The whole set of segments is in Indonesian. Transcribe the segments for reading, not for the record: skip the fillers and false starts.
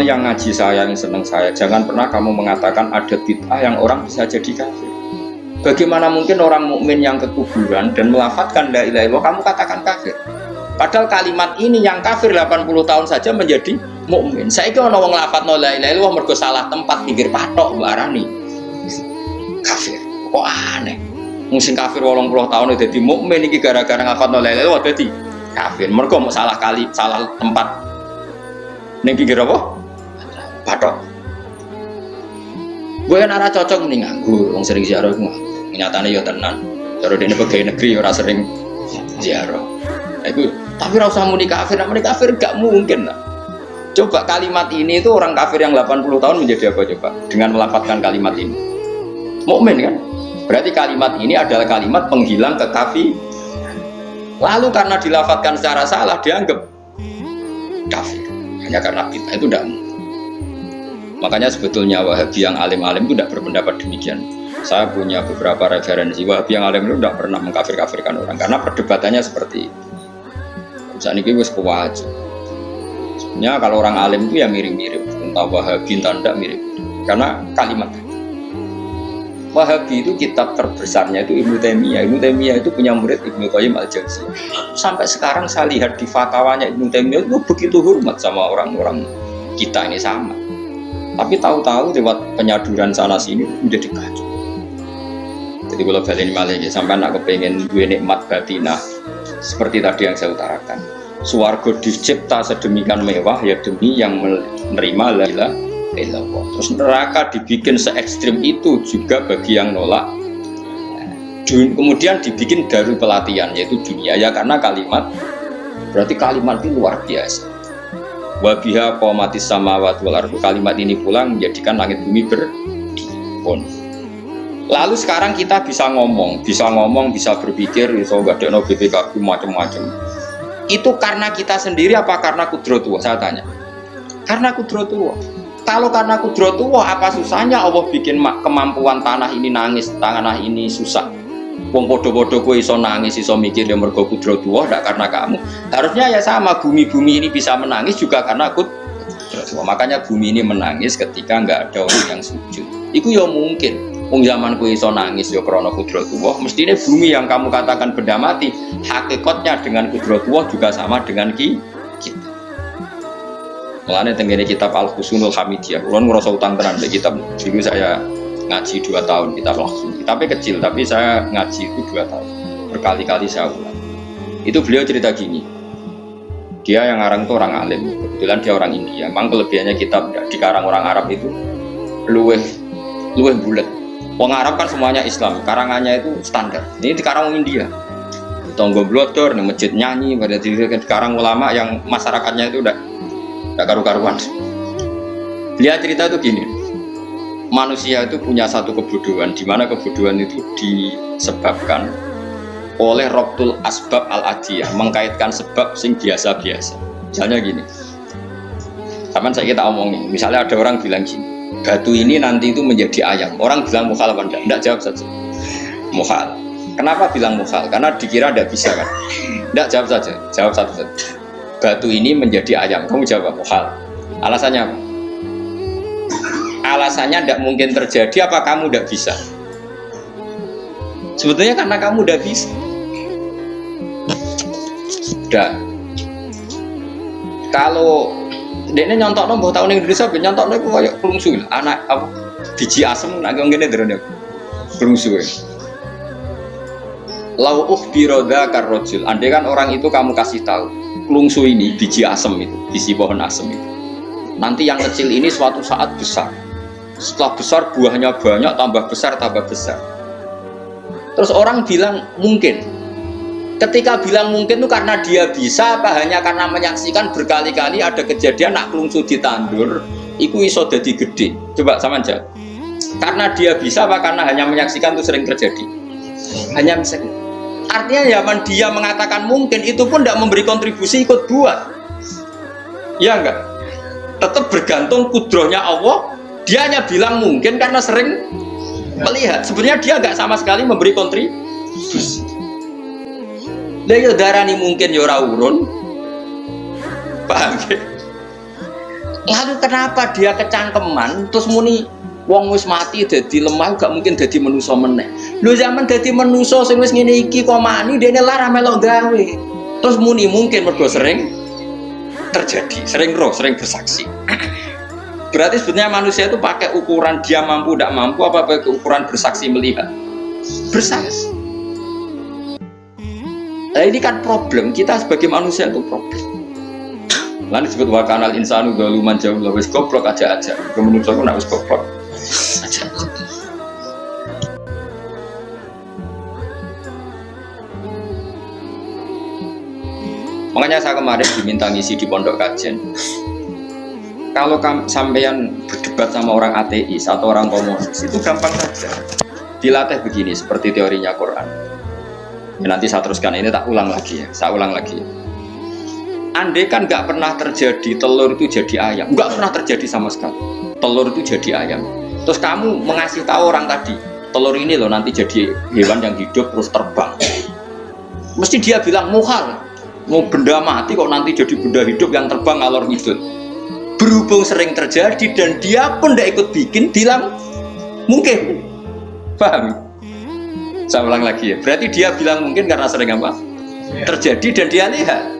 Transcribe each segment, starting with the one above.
yang ngaji saya, yang seneng saya, jangan pernah kamu mengatakan ada bid'ah yang orang bisa jadi kafir. Bagaimana mungkin orang mukmin yang ke kuburan dan melafadzkan la ilaha illallah kamu katakan kafir? Padahal kalimat ini yang kafir 80 tahun saja menjadi mukmin. Saiki ana wong lafadzno la ilaha illallah mergo salah tempat pinggir patok mbok arani kafir. Kok aneh. Mungkin kafir 80 tahun dadi mukmin iki gara-gara lafadzno la ilaha illallah dadi kafir. Mergo mau salah kali, salah tempat ning pinggir apa? Patok. Gue kan arah cocok nih nganggur, wong sering ziarah gue. Nyatane ya tenan. Cara dene pegawai negeri ora sering ziarah. Iku tapi ora usah muni kafir, gak mungkin lah. Coba kalimat ini itu orang kafir yang 80 tahun menjadi apa coba? Dengan melafadzkan kalimat ini. Mukmin kan? Berarti kalimat ini adalah kalimat penghilang kekafiran. Lalu karena dilafadzkan secara salah dianggap kafir. Hanya karena bid'ah itu tidak mungkin. Makanya sebetulnya Wahabi yang alim-alim itu tidak berpendapat demikian. Saya punya beberapa referensi Wahabi yang alim itu tidak pernah mengkafir-kafirkan orang karena perdebatannya seperti itu. Misalnya ini wis kuwajib. Sebenarnya kalau orang alim itu ya mirip-mirip, entah Wahabi entah tidak mirip. Karena kalimat Wahabi itu kitab terbesarnya itu Ibnu Taimiyah. Ibnu Taimiyah itu punya murid Ibnu Qayyim Al-Jauziyah. Sampai sekarang saya lihat di fatwanya Ibnu Taimiyah itu begitu hormat sama orang-orang kita ini sama. Tapi tahu-tahu lewat penyaduran sana sini menjadi kacau. Jadi kalau balik malah ya sampai nak kepengen gue nikmat batinah seperti tadi yang saya utarakan. Swarga dicipta sedemikian mewah ya demi yang menerima la ilaha illallah. Terus neraka dibikin se-ekstrim itu juga bagi yang nolak. Kemudian dibikin darul pelatihan yaitu dunia ya karena kalimat berarti kalimat itu luar biasa. Wabiha qomatis samawati wal ardu, kalimat ini pulang menjadikan langit bumi berdiam. Lalu sekarang kita bisa ngomong, bisa berpikir, bisa ngadekno BPKB macam-macam. Itu karena kita sendiri apa karena kudratullah? Saya tanya. Karena kudratullah. Kalau karena kudratullah, apa susahnya Allah bikin kemampuan tanah ini nangis, tanah ini susah. Wong podo-podo kowe iso nangis, iso mikir ya mergo kudratullah, ndak karena kamu. Harusnya ya sama, bumi-bumi ini bisa menangis juga karena kudratullah. Makanya bumi ini menangis ketika enggak ada orang yang sujud. Iku ya mungkin. Wong zaman kowe iso nangis ya krana kudratullah, mestine bumi yang kamu katakan benda mati, hakikatnya dengan kudratullah juga sama dengan kita. Mulane tengene kitab Al-Husnul Hamidiyah, kula ngrasa utang tenan di kitab. Dulu saya ngaji 2 tahun kitab langsung. Kitabnya kecil tapi saya ngaji itu 2 tahun. Berkali-kali saya ulang. Itu beliau cerita gini. Dia yang ngarang itu orang alim, kebetulan dia orang India. Memang kelebihannya kitab dikarang orang Arab itu luweh bulat. Wong Arab kan semuanya Islam, karangannya itu standar. Ini dikarang orang India. Tonggo blodor, masjid nyanyi, pada dikarang ulama yang masyarakatnya itu udah karu-karuan. Dia cerita itu gini. Manusia itu punya satu kebodohan, di mana kebodohan itu disebabkan oleh robtul asbab al-adiyah, mengkaitkan sebab sing biasa-biasa. Misalnya gini. Sama saya kita omongin, misalnya ada orang bilang gini. Batu ini nanti itu menjadi ayam. Orang bilang mukhal apa enggak? Enggak, jawab saja. Mukhal. Kenapa bilang mukhal? Karena dikira enggak bisa kan? Enggak, jawab saja. Jawab satu saja. Batu ini menjadi ayam. Kamu jawab mukhal. Alasannya apa? Alasannya enggak mungkin terjadi apa kamu enggak bisa? Sebetulnya karena kamu enggak bisa. Udah. Kalau dekne nyontokno mbah taun ning Indonesia ben nyontokno iku koyo klungsu anak apa biji asem nek ngene derene klungsu. Lau ukhbira dzakar rajul, andai kan orang itu kamu kasih tahu klungsu ini biji asem itu, biji pohon asem itu. Nanti yang kecil ini suatu saat besar. Setelah besar buahnya banyak, tambah besar. Terus orang bilang mungkin. Ketika bilang mungkin itu karena dia bisa apa hanya karena menyaksikan berkali-kali ada kejadian nak klungsu ditandur iku iso dadi gede. Coba sama aja. Karena dia bisa apa karena hanya menyaksikan itu sering terjadi? Hanya misalnya. Artinya zaman dia mengatakan mungkin itu pun tidak memberi kontribusi ikut buat. Ya enggak? Tetap bergantung kudrohnya Allah. Dia hanya bilang mungkin karena sering melihat. Sebenarnya dia enggak sama sekali memberi kontribusi. Lah ya darani mungkin ya ora urun. Paham ya? Lalu kenapa dia kecangkeman terus muni wong wis mati dadi lemah gak mungkin dadi manusa meneh. Lho zaman dadi manusa sing wis ngene iki kok mani dene lara melok gawe. Terus muni mungkin mergo sering terjadi, sering roh, sering bersaksi. Berarti sebetulnya manusia itu pakai ukuran dia mampu tidak mampu apa pakai ukuran bersaksi melihat? Bersaksi. Nah ini kan problem, kita sebagai manusia itu problem. Lalu disebut wakanal insanu zaluman jauh wis goblok aja. Menurut aku nak wis goblok aja. Makanya saya kemarin diminta ngisi di pondok kajian. Kalau sampean berdebat sama orang ateis atau orang komunis itu gampang saja. Dilatih begini seperti teorinya Quran. Ya, nanti saya teruskan ini tak ulang lagi ya. Saya ulang lagi. Andai kan nggak pernah terjadi telur itu jadi ayam, nggak pernah terjadi sama sekali. Telur itu jadi ayam. Terus kamu mengasih tahu orang tadi, telur ini loh nanti jadi hewan yang hidup terus terbang. Mesti dia bilang muhal, mau benda mati kok nanti jadi benda hidup yang terbang ngalor ngidul. Berhubung sering terjadi dan dia pun tidak ikut bikin, bilang mungkin. Paham? Saya ulang lagi ya. Berarti dia bilang mungkin karena sering apa? Terjadi dan dia lihat.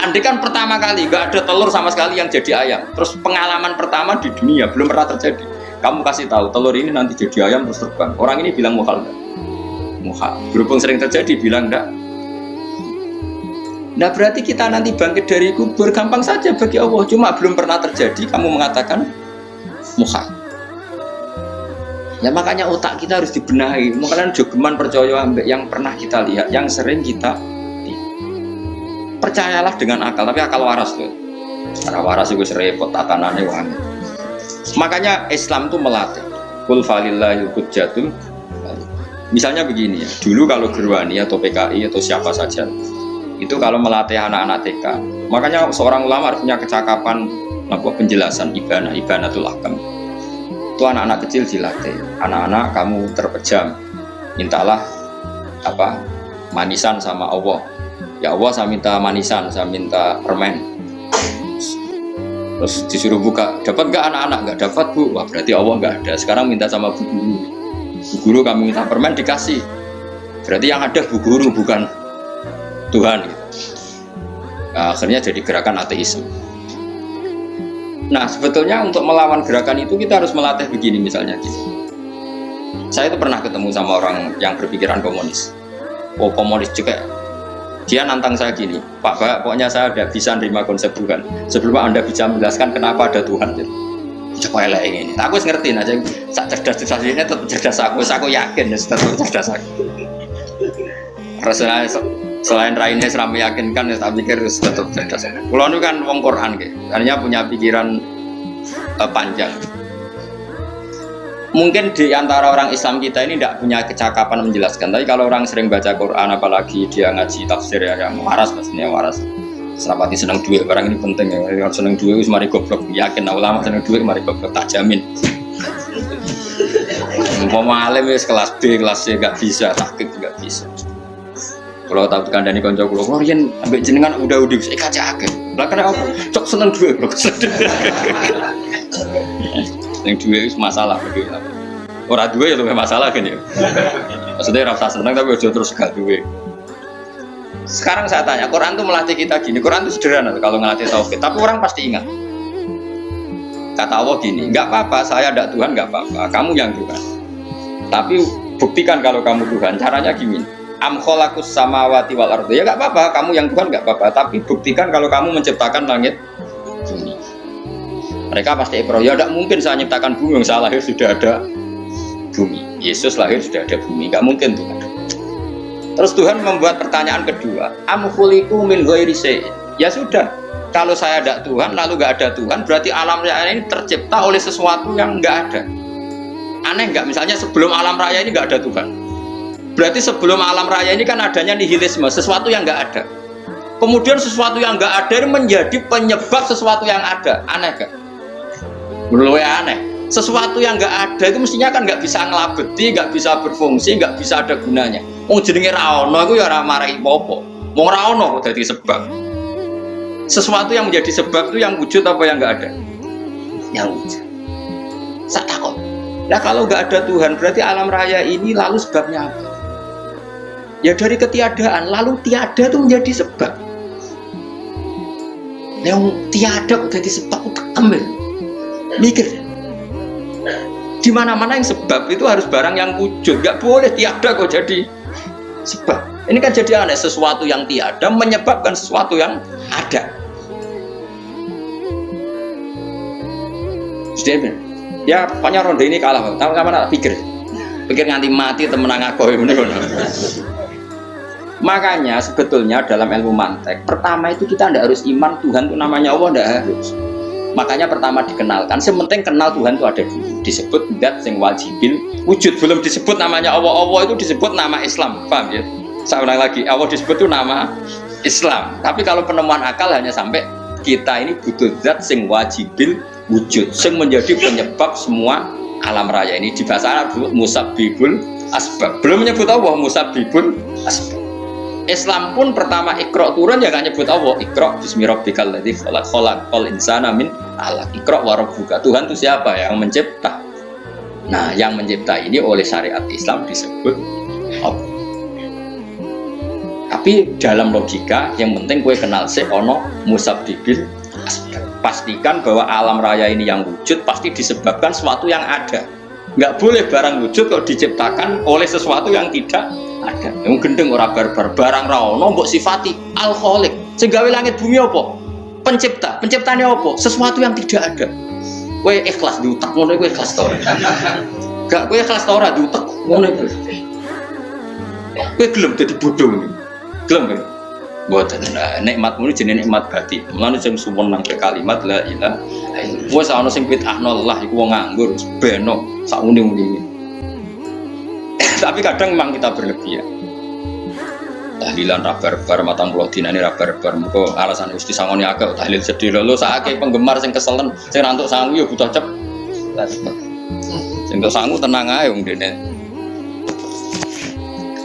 Andai kan pertama kali nggak ada telur sama sekali yang jadi ayam, terus pengalaman pertama di dunia belum pernah terjadi. Kamu kasih tahu telur ini nanti jadi ayam terus terbang. Orang ini bilang muhal enggak? Muhal. Berhubung sering terjadi bilang enggak. Nah berarti kita nanti bangkit dari kubur gampang saja bagi Allah. Cuma belum pernah terjadi kamu mengatakan muhal. Ya makanya otak kita harus dibenahi. Makanya jogeman percaya ambek yang pernah kita lihat, yang sering kita percayalah dengan akal, tapi akal waras tuh. Karena waras itu serempet tatanannya wangi. Makanya Islam tuh melatih. Qul falillahil hujjatul. Misalnya begini ya, dulu kalau Gerwani atau PKI atau siapa saja, itu kalau melatih anak-anak TK, makanya seorang ulama harus punya kecakapan penjelasan ibanatul ahkam. Itu anak-anak kecil dilatih. Anak-anak kamu terpejam, mintalah apa manisan sama Allah. Ya Allah saya minta manisan, saya minta permen. Terus disuruh buka, dapat nggak anak-anak? Nggak dapat bu, wah berarti Allah nggak ada. Sekarang minta sama bu guru. Bu guru kamu minta permen dikasih. Berarti yang ada bu guru bukan Tuhan. Nah, akhirnya jadi gerakan ateisme. Nah sebetulnya untuk melawan gerakan itu kita harus melatih begini misalnya. Saya itu pernah ketemu sama orang yang berpikiran komunis. Oh komunis juga. Dia nantang saya gini, Pak, pokoknya saya tidak bisa menerima konsep Tuhan sebelum Anda bisa menjelaskan kenapa ada Tuhan. Coba elek ini. Aku ngerti aja, cerdas ini tetap cerdas aku yakin tetap cerdas aku. Rasanya selain lainnya selama meyakinkan, saya pikir tetap cerdas. Kalau itu kan wong Quran, hanya punya pikiran panjang. Mungkin di antara orang Islam kita ini tidak punya kecakapan menjelaskan. Tapi kalau orang sering baca Quran, apalagi dia ngaji tafsir ya yang waras, pastinya waras. Serapati seneng duit, barang ini penting ya. Kalau seneng duit, mari goblok. Yakin ulama seneng duit, mari goblok. Tak jamin. Umpama alim wis kelas B, kelas C gak bisa, tahqiq gak bisa. Kalau tahu kandani konco kulo, kalau riyen ambek jenengan udah saya kaca akeh. Lah karena apa? Cok seneng duit, bro. Yang dua itu masalah begitu. Orang dua ya lebih masalah kan ya. Maksudnya rasa senang tapi udah terus gak dua. Sekarang saya tanya, Quran itu melatih kita gini. Quran itu sederhana kalau ngelatih tauhid, tapi orang pasti ingat. Kata Allah gini, nggak apa-apa, saya ada Tuhan nggak apa-apa, kamu yang Tuhan. Tapi buktikan kalau kamu Tuhan. Caranya gini. Am khalaqus samawati wal ardi. Ya nggak apa-apa, kamu yang Tuhan nggak apa-apa. Tapi buktikan kalau kamu menciptakan langit bumi. Mereka pasti ya tidak mungkin saya menciptakan bumi, yang saya lahir sudah ada bumi. Yesus lahir sudah ada bumi, nggak mungkin Tuhan. Terus Tuhan membuat pertanyaan kedua, am khuliqu min ghairi syai'. Ya sudah, kalau saya ada Tuhan lalu nggak ada Tuhan, berarti alam raya ini tercipta oleh sesuatu yang nggak ada. Aneh nggak? Misalnya sebelum alam raya ini nggak ada Tuhan, berarti sebelum alam raya ini kan adanya nihilisme, sesuatu yang nggak ada. Kemudian sesuatu yang nggak ada ini menjadi penyebab sesuatu yang ada. Aneh nggak? Menurut aneh, sesuatu yang nggak ada itu mestinya kan nggak bisa ngelabeti, nggak bisa berfungsi, nggak bisa ada gunanya. Mau jenenge ra ono, aku ya ora marai popo. Mau ra ono kok dadi sebab. Sesuatu yang menjadi sebab itu yang wujud apa yang nggak ada? Yang wujud. Saya takut. Nah kalau nggak ada Tuhan berarti alam raya ini lalu sebabnya apa? Ya dari ketiadaan, lalu tiada itu menjadi sebab. Yang tiada kok jadi sebab udah kembali. Mikir. Di mana-mana yang sebab itu harus barang yang wujud, nggak boleh tiada kok jadi sebab. Ini kan jadi aneh, sesuatu yang tiada menyebabkan sesuatu yang ada. Sudah, ya pokoknya ronde ini kalah. Tahu kapan tak pikir nganti mati temenang aku ini. Makanya sebetulnya dalam ilmu mantek, pertama itu kita tidak harus iman Tuhan itu namanya Allah, tidak harus. Makanya pertama dikenalkan, sementing kenal Tuhan itu ada dulu. Disebut dat sing wajibil wujud, belum disebut namanya Allah. Allah itu disebut nama Islam, paham ya? Saya ulang lagi, Allah disebut itu nama Islam. Tapi kalau penemuan akal hanya sampai kita ini butuh zat sing wajibil wujud, sing menjadi penyebab semua alam raya ini. Di bahasa Arab musabbibul asbab. Belum menyebut Allah, musabbibul asbab. Islam pun pertama Iqra turun ya gak nyebut Allah. Iqra bismi rabbikal ladzi khalaq, khalaqal insana min 'alaq. Iqra wa rabbuka. Tuhan itu siapa? Yang mencipta. Nah, yang mencipta ini oleh syariat Islam disebut Allah. Tapi dalam logika yang penting gue kenal ono musabbibil asbab. Pastikan bahwa alam raya ini yang wujud pasti disebabkan sesuatu yang ada. Nggak boleh barang wujud kok diciptakan oleh sesuatu yang tidak ada. Yang gendeng ora barbar, barang ra ono mbok sifati al khaliq. Sing gawe langit bumi apa? Pencipta. Penciptane apa? Sesuatu yang tidak ada. Kowe ikhlas diutek ngono kowe ikhlas ta ora? Gak kowe ikhlas ta ora diutek ngono iku. Kowe gelem dadi bodoh iki. Gelem kan? Buatan nikmatmu ini jenis nikmat batin. Mulane sing suwun nang kalimat la ilaha illallah. Wes ana sing bid'ahnallah iku wong nganggur beno sak muni-muni. Tapi kadang memang kita berlebihan. Tahlilan rabar-bar matang puluh dinane rabar-bar muga alasan Gusti sangone akeh tahlil sedih lho sakake penggemar sing keselen sing rantuk sangu ya butuh cep. Sing tok sangu tenang ae wong dene.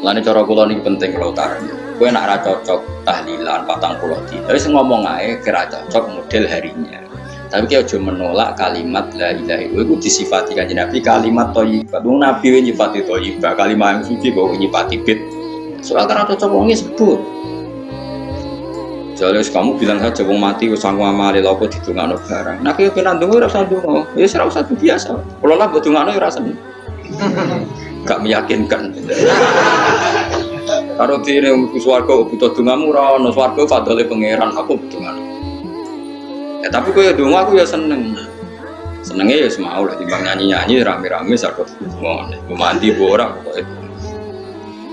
Lane cara kula niki penting kula utarane. Kowe nek ora cocok tahlilan 40 dina, wis ngomong ae kira cocok model harinya. Tapi ki aja menolak kalimat la ilaha illallah iku disifati Kanjeng Nabi kalimat thayyibah. Wong Nabi nyifati thayyibah, kalimat yang suci kok nyifati bid. Soal kira cocok wong sebut. Jelas kamu bilang saja wong mati wis sangu amale lha kok didongakno barang. Nek kowe pengen ndonga ora usah ndonga. Ya ora usah biasa. Kula lah mbok dongakno ya ora seneng. Gak meyakinkan. Karo dene mlebu swarga butuh dongamu ora ono swarga fadhole pangeran aku dongan. Ya tapi kowe donga aku ya seneng. Senenge ya semau lah timbang nyanyi-nyanyi rame-rame sak kok ngono. Mandi ora pokoke.